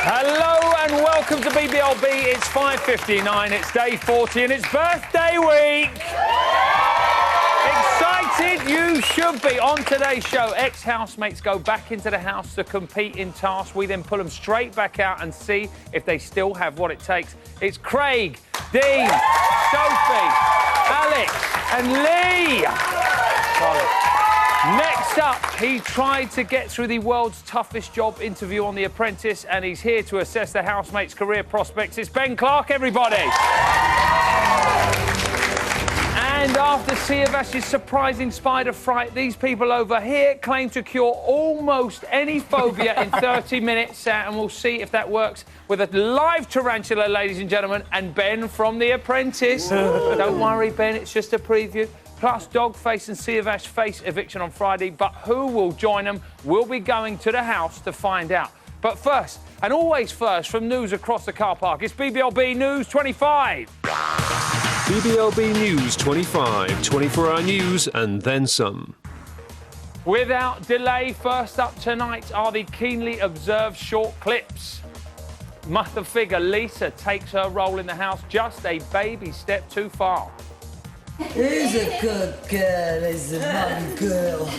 Hello and welcome to BBLB. It's 5:59, it's day 40 and it's birthday week. Excited you should be. On today's show, ex-housemates go back into the house to compete in tasks. We then pull them straight back out and see if they still have what it takes. It's Craig, Dean, Sophie, Alex and Lee. Next up, he tried to get through the world's toughest job interview on The Apprentice, and he's here to assess the housemates' career prospects. It's Ben Clark, everybody. And after Siavash's surprising spider fright, these people over here claim to cure almost any phobia in 30 minutes, and we'll see if that works with a live tarantula, ladies and gentlemen, and Ben from The Apprentice. Don't worry, Ben, it's just a preview. Plus, Dogface and Siavash face eviction on Friday, but who will join them? We'll be going to the house to find out. But first, and always first, from news across the car park, it's BBLB News 25. BBLB News 25, 24-hour news and then some. Without delay, first up tonight are the keenly observed short clips. Mother figure Lisa takes her role in the house just a baby step too far. Who's a good girl? Is a mummy girl.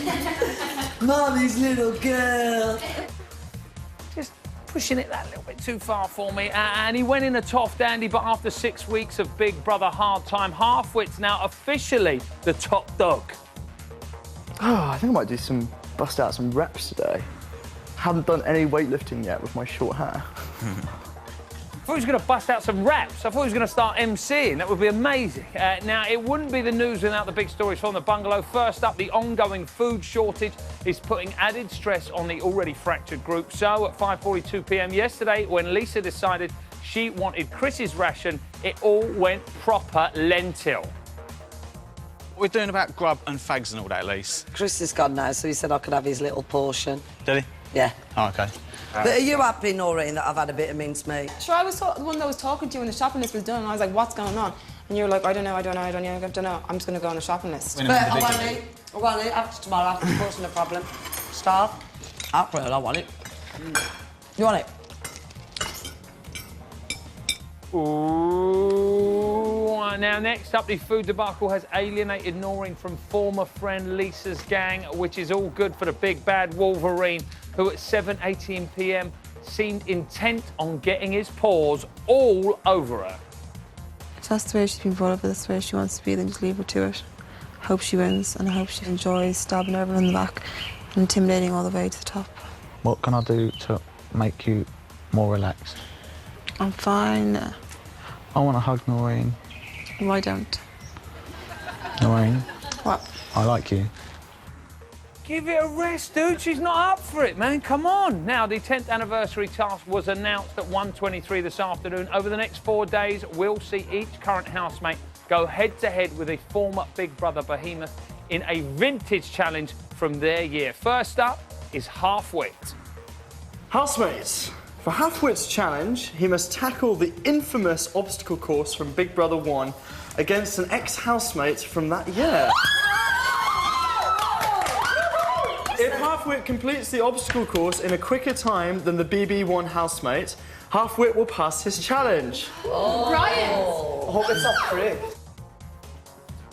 Mummy's little girl. Just pushing it that little bit too far for me. And he went in a tough dandy, but after 6 weeks of Big Brother hard time, Halfwit's now officially the top dog. Oh, I think I might bust out some reps today. Haven't done any weightlifting yet with my short hair. I thought he was going to bust out some raps. I thought he was going to start MCing. That would be amazing. Now, it wouldn't be the news without the big stories from the bungalow. First up, the ongoing food shortage is putting added stress on the already fractured group. So, at 5:42 p.m. yesterday, when Lisa decided she wanted Chris's ration, it all went proper lentil. We're doing about grub and fags and all that, Lise. Chris is gone now, so he said I could have his little portion. Did he? Yeah. Oh, OK. But are you happy, Noreen, that I've had a bit of mincemeat? Sure, I was the one that was talking to you when the shopping list was done, and I was like, what's going on? And you were like, I don't know. I'm just going to go on the shopping list. But I want it. I want it after tomorrow, after the portion, no problem. Starve. April, I want it. You want it? Ooh. Now, next up, the food debacle has alienated Noreen from former friend Lisa's gang, which is all good for the big bad Wolverine, who at 7:18 p.m. seemed intent on getting his paws all over her. If that's the way she's been brought up, that's the way she wants to be, then just leave her to it. Hope she wins, and I hope she enjoys stabbing everyone in the back and intimidating all the way to the top. What can I do to make you more relaxed? I'm fine. I want to hug Noreen. Why don't? Noreen, What? I like you. Give it a rest, dude. She's not up for it, man. Come on. Now, the 10th anniversary task was announced at 1:23 this afternoon. Over the next 4 days, we'll see each current housemate go head-to-head with a former Big Brother behemoth in a vintage challenge from their year. First up is Halfwit. Housemates, for Halfwit's challenge, he must tackle the infamous obstacle course from Big Brother 1 against an ex-housemate from that year. If Halfwit completes the obstacle course in a quicker time than the BB1 housemate, Halfwit will pass his challenge. Brian! I hope it's not Craig.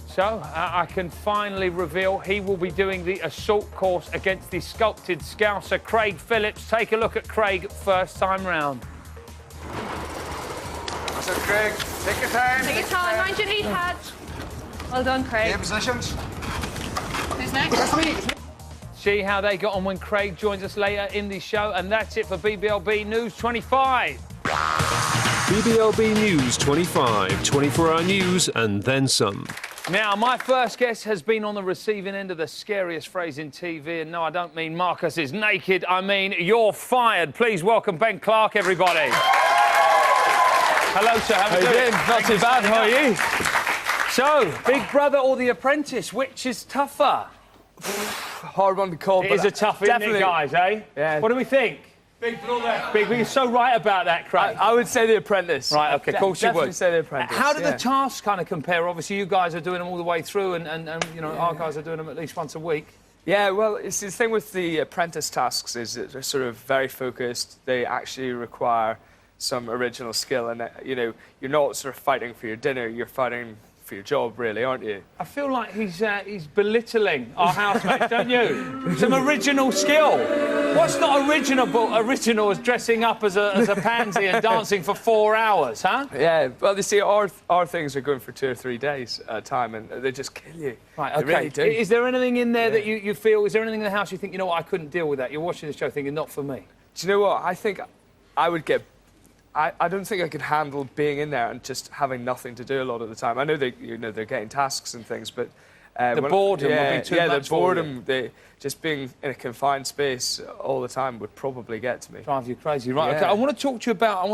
So, I can finally reveal he will be doing the assault course against the sculpted Scouser, Craig Phillips. Take a look at Craig first time round. So, Craig, take your time. Take your time, mind your knee pad. Well done, Craig. Air positions. Who's next? That's me. See how they got on when Craig joins us later in the show. And that's it for BBLB News 25. BBLB News 25, 24-hour news and then some. Now, my first guest has been on the receiving end of the scariest phrase in TV. And no, I don't mean Marcus is naked. I mean, you're fired. Please welcome Ben Clark, everybody. Hello, sir. How are you doing? Not too bad. How are you? So, Big Brother or The Apprentice, which is tougher? Hard one to call, It but is a tough, isn't definitely, it, guys, eh? Yeah. What do we think? Big Brother. You're so right about that, Craig. I would say The Apprentice. Right, OK, of course you definitely would. say The Apprentice. How do the tasks kind of compare? Obviously, you guys are doing them all the way through, and you know, our guys are doing them at least once a week. Yeah, well, it's the thing with the apprentice tasks is that they're sort of very focused. They actually require some original skill, and you know, you're not sort of fighting for your dinner. You're fighting for your job, really, aren't you? I feel like he's belittling our housemates, don't you? Some original skill. What's not original as dressing up as a pansy and dancing for 4 hours, huh? Yeah, well, you see, our things are going for 2 or 3 days at a time, and they just kill you. Right, They OK. really do. Is there anything in there that you feel, is there anything in the house you think, you know what, I couldn't deal with that? You're watching the show thinking, not for me. Do you know what? I think I would get... I don't think I could handle being in there and just having nothing to do a lot of the time. I know they're getting tasks and things, but The boredom would be too much the for you. boredom. Just being in a confined space all the time would probably get to me. Drive you crazy, right? Yeah. Okay. I want to talk to you about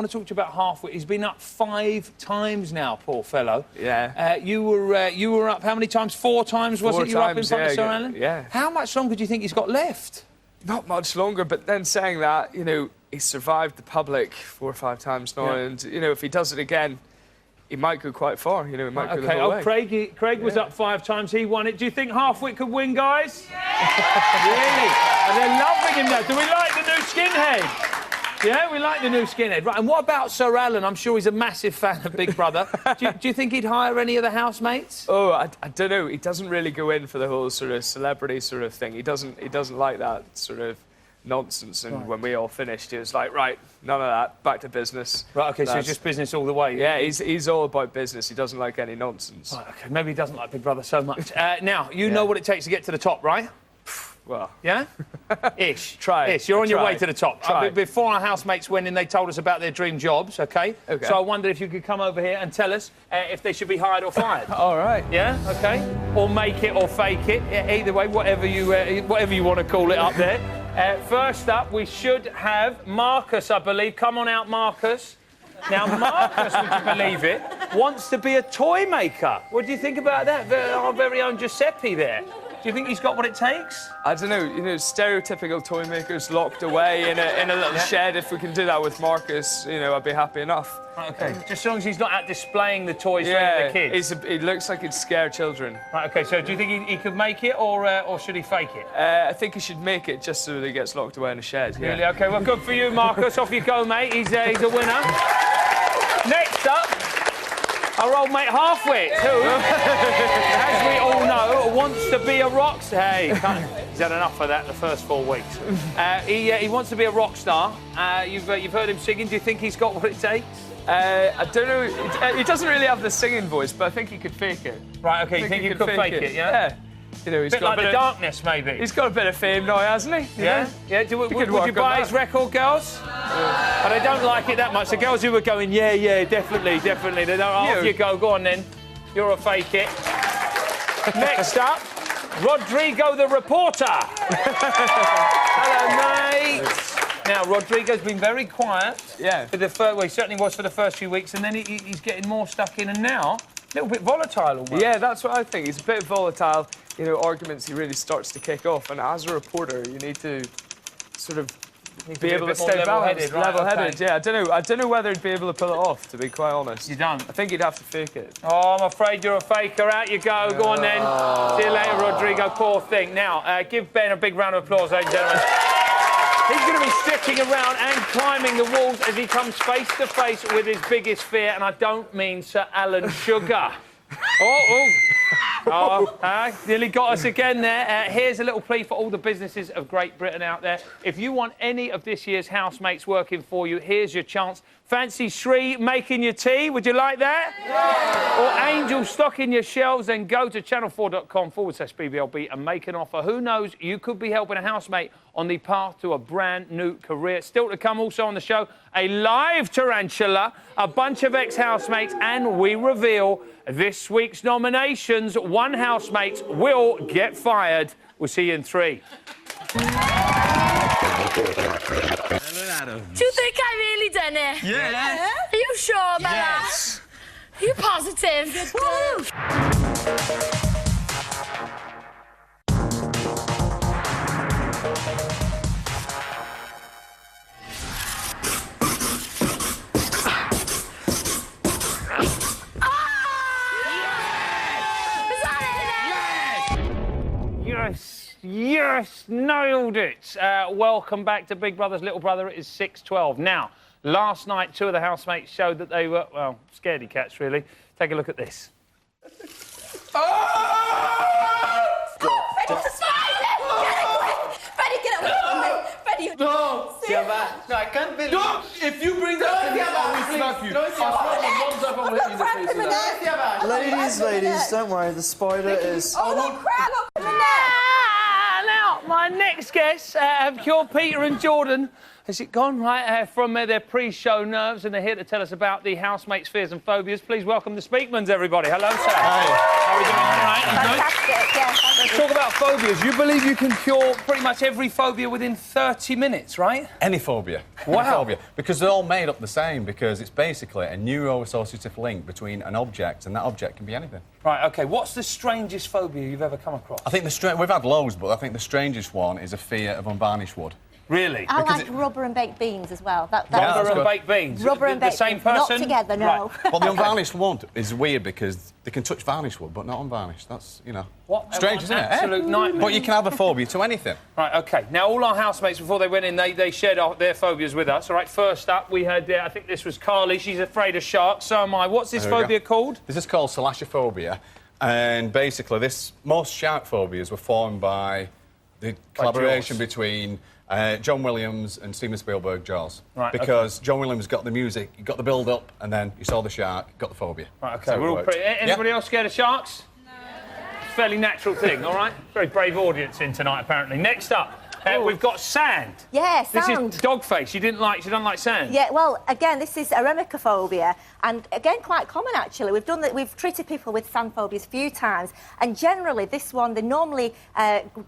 Halfwit. He's been up 5 times now, poor fellow. Yeah. You were up how many times? 4 times, was 4 it? You were up in times, front of yeah, Sir Alan? yeah. How much longer do you think he's got left? Not much longer, but then saying that, you know, he's survived the public 4 or 5 times now, Yeah. and you know, if he does it again, he might go quite far. You know, he might go the Okay. whole Oh, way. Craig was up 5 times. He won it. Do you think Halfwit could win, guys? Really? And they're loving him now. Do we like the new skinhead? Yeah, we like the new skinhead. Right. And what about Sir Alan? I'm sure he's a massive fan of Big Brother. do you think he'd hire any of the housemates? Oh, I don't know. He doesn't really go in for the whole sort of celebrity sort of thing. He doesn't like that sort of nonsense. And when we all finished, he was like, right, none of that, back to business. Right. Okay. So it's just business all the way. Yeah, he's all about business. He doesn't like any nonsense. Right, okay, maybe he doesn't like Big Brother so much. Now, you know what it takes to get to the top, right? Well, Yeah? Ish. Try. Ish. You're on your way Try. to the top. Try. Before our housemates went in, they told us about their dream jobs, OK? OK. So I wondered if you could come over here and tell us if they should be hired or fired. all right. Yeah? OK? Or make it or fake it. Yeah, either way, whatever you want to call it up there. First up, we should have Marcus, I believe. Come on out, Marcus. Now, Marcus, would you believe it, wants to be a toy maker. What do you think about that? Our very own Giuseppe there. Do you think he's got what it takes? I don't know. You know, stereotypical toy makers locked away in a little shed. If we can do that with Marcus, you know, I'd be happy enough. OK. Just as long as he's not out displaying the toys for any of the kids. He looks like he'd scare children. Right, OK, so do you think he could make it, or should he fake it? I think he should make it just so that he gets locked away in a shed. Yeah. Really? OK, well, good for you, Marcus. Off you go, mate. He's a winner. Next up, our old mate Halfwit, who, as we all know, wants to be a rock star. Hey, he's had enough of that the first 4 weeks. He wants to be a rock star. You've heard him singing. Do you think he's got what it takes? I don't know. He doesn't really have the singing voice, but I think he could fake it. Right, OK, you think you could fake it, yeah? Yeah. You know, he's Bit got like a the bit of, darkness, maybe. He's got a bit of fame now, hasn't he? You Yeah? know? Yeah? Would could you work on buy that. his record, girls? But they don't like it that much. The girls who were going, yeah, definitely. They don't. Off you go. Go on, then. You're a fake it. Next up, Rodrigo the reporter. Hello, mate. Now, Rodrigo's been very quiet. Yeah. For the well, he certainly was for the first few weeks, and then he's getting more stuck in, and now a little bit volatile almost. Yeah, that's what I think. He's a bit volatile. You know, arguments he really starts to kick off, and as a reporter, you need to sort of be able to stay balanced, level-headed. Okay. Yeah, I don't know whether he'd be able to pull it off, to be quite honest. You don't? I think he'd have to fake it. Oh, I'm afraid you're a faker. Out you go. Go on, then. See you later, Rodrigo. Poor thing. Now, give Ben a big round of applause, ladies and gentlemen. He's going to be sticking around and climbing the walls as he comes face to face with his biggest fear, and I don't mean Sir Alan Sugar. Nearly got us again there. Here's a little plea for all the businesses of Great Britain out there. If you want any of this year's housemates working for you, here's your chance. Fancy Shree making your tea? Would you like that? Yeah. Or Angel stocking your shelves? Then go to channel4.com/BBLB and make an offer. Who knows? You could be helping a housemate on the path to a brand new career. Still to come also on the show, a live tarantula, a bunch of ex-housemates, and we reveal this week's nominations. One housemate will get fired. We'll see you in 3. Do you think I really done it? Yeah. Are you sure, Bella? Yes. Are you positive? Woo! Yes! yes, nailed it. Welcome back to Big Brother's Little Brother. It is 6:12. Now, last night, 2 of the housemates showed that they were, well, scaredy cats, really. Take a look at this. Freddie, get away from me! Freddie, No, Siava. No, I can't believe. No, if you bring that to me, I will smack you. No, Siava. Ladies, don't worry. The spider is. Oh, look, crap! Now, my next guests have cured Peter and Jordan. Has it gone right from their pre-show nerves, and they're here to tell us about the housemates' fears and phobias. Please welcome the Speakmans, everybody. Hello, sir. Hi. How are we doing? All right? Fantastic, yeah. Let's talk about phobias. You believe you can cure pretty much every phobia within 30 minutes, right? Any phobia. Wow. Any phobia. Because they're all made up the same, because it's basically a neuroassociative link between an object, and that object can be anything. Right, OK. What's the strangest phobia you've ever come across? I think we've had loads, but I think the strangest one is a fear of unvarnished wood. Really? I like rubber and baked beans as well. Rubber and baked beans? Rubber and baked the same beans. person? Not together, no. Right. Well, the unvarnished wood is weird because they can touch varnished wood, but not unvarnished. That's, you know, strange, isn't it? Absolute nightmare. But you can have a phobia to anything. Right, OK. Now, all our housemates, before they went in, they shared their phobias with us. All right, first up, we had, I think this was Carly. She's afraid of sharks. So am I. What's this phobia called? This is called salassophobia. And basically, most shark phobias were formed by the collaboration between John Williams and Steven Spielberg, Jaws. Right, because John Williams got the music, you got the build-up, and then you saw the shark, got the phobia. Right, OK. We're all pretty... Anybody else scared of sharks? No. Fairly natural thing, all right? Very brave audience in tonight, apparently. Next up, we've got sand. Yeah, sand. This is Dogface. She doesn't like sand. Yeah, well, again, this is eremocophobia, and again, quite common actually. We've treated people with sand phobias a few times, and generally, this one they normally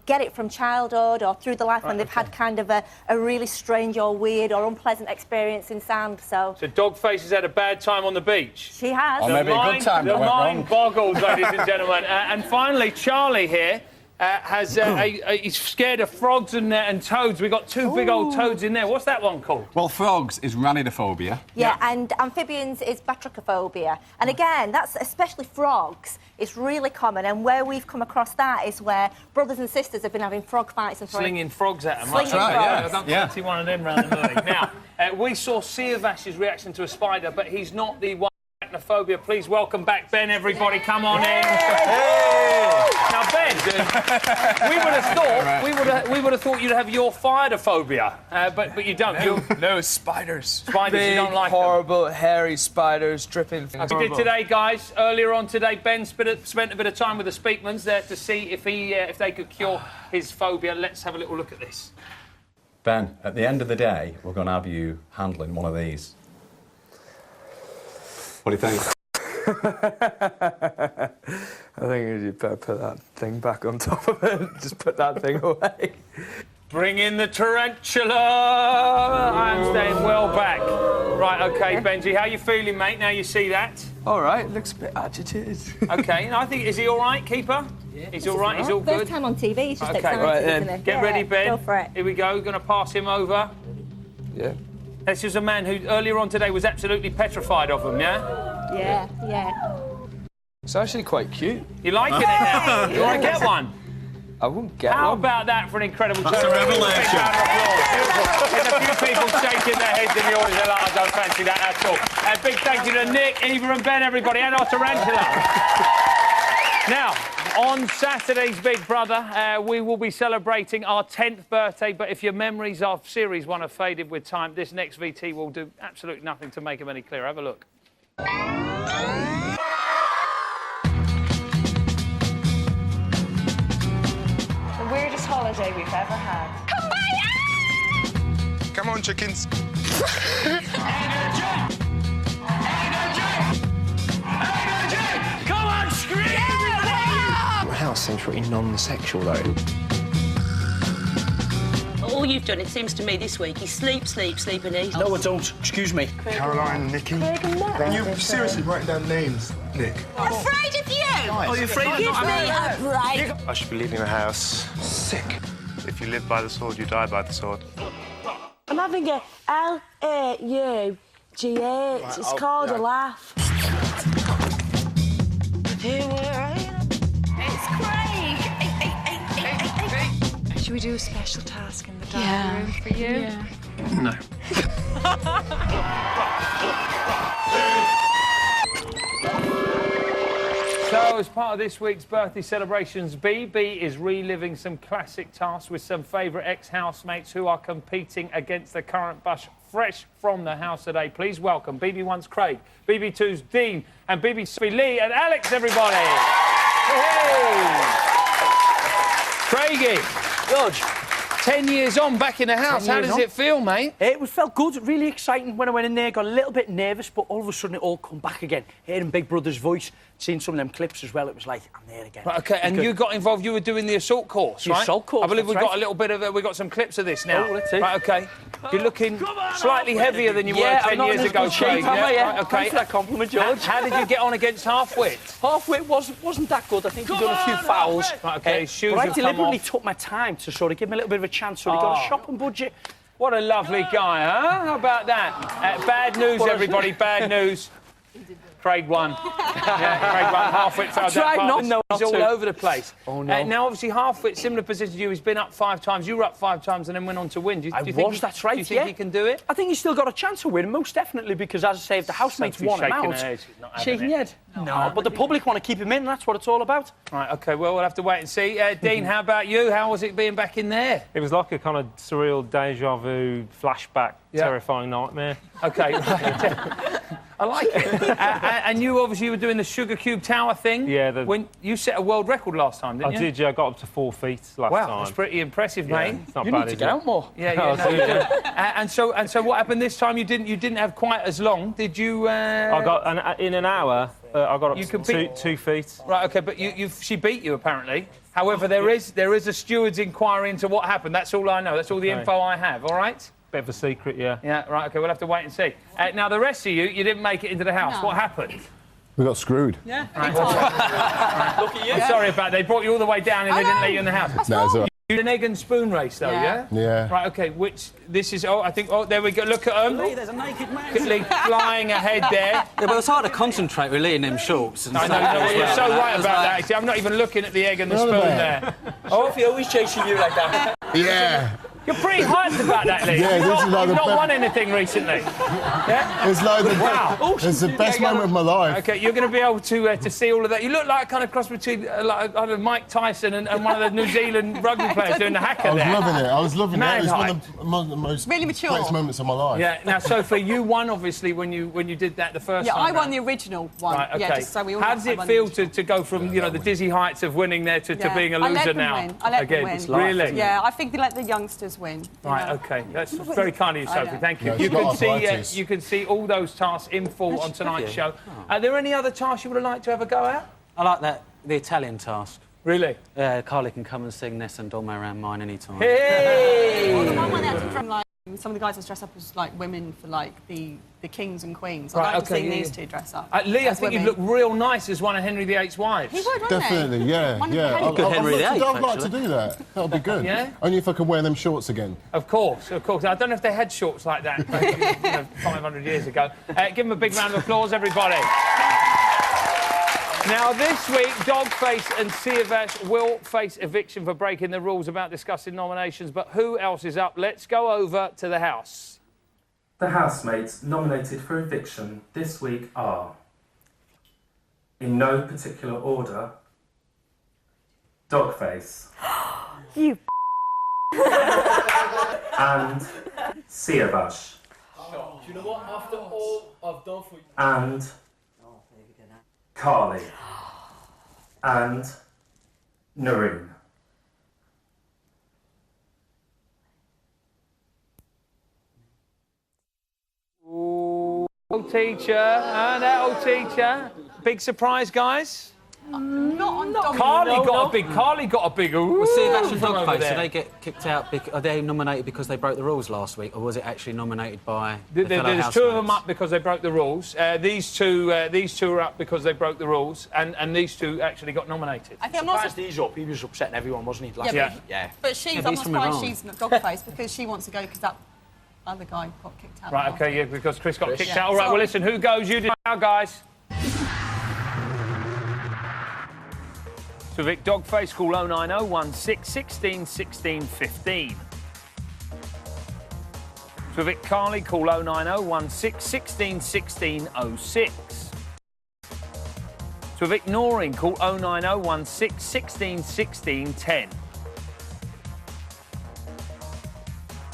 get it from childhood or through the life when they've had kind of a really strange or weird or unpleasant experience in sand. So Dogface has had a bad time on the beach. She has. Or maybe a good time. The mind boggles, ladies and gentlemen. And finally, Charlie here. He's scared of frogs and toads. We've got 2 big old toads in there. What's that one called? Well, frogs is ranidophobia. Yeah, and amphibians is batrachophobia. And again, that's especially frogs. It's really common, and where we've come across that is where brothers and sisters have been having frog fights and slinging frogs at them. That's right, yeah. I don't fancy one of them round the village. Now, we saw Siavash's reaction to a spider, but he's not the one. Arachnophobia. Please welcome back Ben, everybody. Come on in. Hey. Now, Ben, we would have thought you'd have your spiderphobia, but you don't. No, spiders. Spiders, big, you don't like horrible, hairy spiders dripping. We did today, guys. Earlier on today, Ben spent a bit of time with the Speakmans there to see if they could cure his phobia. Let's have a little look at this. Ben, at the end of the day, we're going to have you handling one of these. What do you think? I think you better put that thing back on top of it. Just put that thing away. Bring in the tarantula. I'm staying well back. Right, OK, Benji, how you feeling, mate, now you see that? All right, looks a bit agitated. OK, I think, is he all right, keeper? Yeah. He's all right, he's all good? First time on TV, he's just excited, right, isn't he? Get ready, Ben. Go for it. Here we go, going to pass him over. Yeah. This is a man who, earlier on today, was absolutely petrified of him, yeah? Yeah, yeah. It's actually quite cute. You liking it now? You want to get one? I wouldn't get How one. about that for an incredible That's a revelation. There's a few people shaking their heads in the audience. They're like, I don't fancy that at all. A big thank you to Nick, Eva and Ben, everybody, and our tarantula. Now, on Saturday's Big Brother, we will be celebrating our 10th birthday, but if your memories of Series 1 have faded with time, this next VT will do absolutely nothing to make them any clearer. Have a look. The weirdest holiday we've ever had. Come on, chickens. Come on, scream! My house seems pretty non-sexual, though. All you've done, it seems to me, this week is sleep, and eat. No, I don't. Excuse me. Caroline, Nicky. Can you seriously write down names, Nick? I'm afraid of you! Oh, you're afraid of Give me a break! I should be leaving the house sick. If you live by the sword, you die by the sword. I'm having a L-A-U-G-H. It's called a laugh. It's Craig! we do a special task in the dining room for you? Yeah. No. So, as part of this week's birthday celebrations, BB is reliving some classic tasks with some favourite ex-housemates who are competing against the current bunch fresh from the house today. Please welcome BB1's Craig, BB2's Dean, and BB3 Lee and Alex, everybody. Hey. Craigie. George. 10 years on, back in the house. How does it feel, mate? It felt good, really exciting when I went in there. Got a little bit nervous, but all of a sudden it all come back again. Hearing Big Brother's voice, seeing some of them clips as well, it was like, I'm there again. Right, OK, and you got involved, you were doing the assault course, right? The assault course, I believe we've that's got a little bit of we've got some clips of this now. Oh, let's see. Right, OK. You're looking slightly heavier than you were 10 years ago, Craig. Yeah, right, OK. Thanks for that compliment, George. How did you get on against Half-Wit? Half-Wit wasn't that good. I think he's done a few fouls. Right, OK, shoes but I have come deliberately off. took my time to sort of give him a little bit of a chance so he got a shopping budget. What a lovely guy, huh? How about that? Bad news, everybody, bad news. Craig won. Yeah, Craig won. Half-Wit failed that part. He's all over the place. Oh, no. Now, obviously, Half-Wit, similar position to you. He's been up 5 times. You were up 5 times and then went on to win. Do you think that's right, Do you think he can do it? I think he's still got a chance of winning, most definitely, because, as I say, if the housemates Sophie's want him shaking out... her head. She's not having Shaking it. your head? No, but the public want to keep him in, that's what it's all about. Right, OK, well, we'll have to wait and see. Dean, how about you? How was it being back in there? It was like a kind of surreal deja vu, flashback, terrifying nightmare. OK, right. I like it. And you obviously were doing the Sugar Cube Tower thing. Yeah. When you set a world record last time, didn't you? I did, yeah. I got up to 4 feet last time. Wow, that's pretty impressive, mate. It's not you bad, need to get out more. Yeah, no, you do. And so what happened this time? You didn't have quite as long, did you? I got in an hour. I got up to 2 feet. Right, OK, but she beat you apparently. However, there is a steward's inquiry into what happened. That's all I know. That's all the info I have. All right. Bit of a secret, yeah. Yeah, right, OK, we'll have to wait and see. Now, the rest of you didn't make it into the house. No. What happened? We got screwed. Yeah. Right. Look at you. Sorry about that. They brought you all the way down and they didn't let you in the house. No, it's all right. You did an egg and spoon race, though, yeah? Yeah. Right, OK, this is... Oh, I think... Oh, there we go. Look at them. Lee, there's a naked man. Lee flying ahead there. Yeah, but it's hard to concentrate with Lee in them shorts. And I know, you're so right about that, actually. I'm not even looking at the egg and the spoon there. Oh, if he always chasing you like that. Yeah. You're pretty hyped about that, Lee. Yeah, You've not won anything recently. Yeah? It's like wow. It's the best moment of my life. OK, you're going to be able to see all of that. You look like kind of cross between Mike Tyson and one of the New Zealand rugby players doing the hacker I was there. loving it. I was loving it. It was Man-like. one of the most Really mature. greatest moments of my life. Yeah. Now, Sophie, you won obviously when you did that the first time. Yeah, I won round. the original one. Right, okay. Yeah, just so we all How does it feel to go from the dizzy heights of winning there to being a loser now? I let them win. Really? Yeah, I think they let the youngsters win. Right. OK. That's very kind of you, Sophie. Thank you. Yeah, You can see all those tasks in full on tonight's show. Are there any other tasks you would have liked to have a go at? I like the Italian task. Really? Carly can come and sing this and don't mind around mine anytime. Hey! Well, the one where they had to from like some of the guys that dress up as like women for like the kings and queens. I'd like to see these two dress up. Lee, I think you'd look real nice as one of Henry VIII's wives. He would, wouldn't Definitely, yeah. I'd like to do that. That would be good. Yeah? Only if I could wear them shorts again. Of course, of course. I don't know if they had shorts like that 500 years ago. Give them a big round of applause, everybody. Now, this week, Dogface and Siavash will face eviction for breaking the rules about discussing nominations. But who else is up? Let's go over to the house. The housemates nominated for eviction this week are, in no particular order, Dogface. You and Siavash. Do you know what? After all I've done for you. And Carly. And Noreen. Ooh, old teacher, and that old teacher. Big surprise, guys. Not Carly got a big. Ooh, Well, Siavash and from over Dogface, there. did they get kicked out? Are they nominated because they broke the rules last week, or was it actually nominated by There's two of them up because they broke the rules. These two are up because they broke the rules, and these two actually got nominated. I think I'm not surprised he's up. He was upsetting everyone, wasn't he? Yeah. But she's, I'm not surprised she's not Dogface because she wants to go because that other guy got kicked out. Right, OK, yeah, because Chris got kicked out. All right, So- well, listen, who goes? You do now, guys. To evict Dogface, call 090 16 16 16 15. To evict Carly, call 090 16 16 06. To evict Noreen, call 090 16 16 10.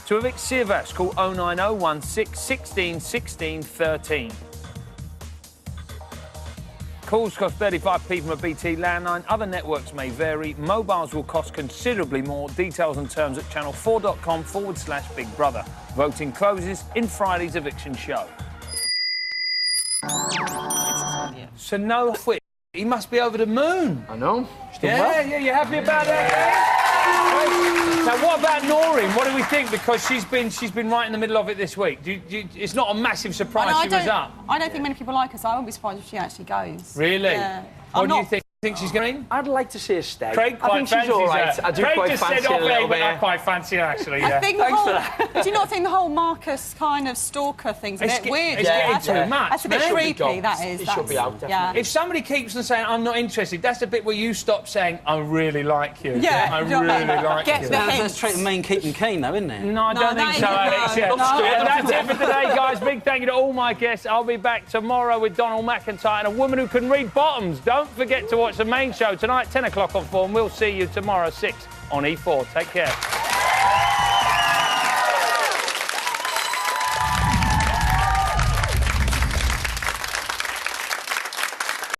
To evict Siavash, call 090 16 16 13. Calls cost 35p from a BT landline. Other networks may vary. Mobiles will cost considerably more. Details and terms at channel4.com/Big Brother. Voting closes in Friday's eviction show. So no quit. He must be over the moon. I know. Yeah, you happy about that? Now, what about Noreen? What do we think? Because she's been right in the middle of it this week. It's not a massive surprise she was up. I don't think many people like her, so I won't be surprised if she actually goes. Really? Yeah. What do you think? Think she's going? I'd like to see her stay. Craig I think she's all right. I do quite fancy her a little bit. I quite fancy her, actually, yeah. I think do you not think the whole Marcus kind of stalker thing's a bit weird? It's getting too much. That's a bit creepy, that is. It should be out, yeah. If somebody keeps on saying, I'm not interested, that's the bit where you stop saying, I really like you. Yeah. I really like you. That's trying to main keep them keen, though, isn't it? No, I don't think so, Alex. Yeah. That's it for today, guys. Big thank you to all my guests. I'll be back tomorrow with Donald McIntyre and a woman who can read bottoms. Don't forget to watch the main show tonight, 10 o'clock on 4, and we'll see you tomorrow, 6 on E4. Take care.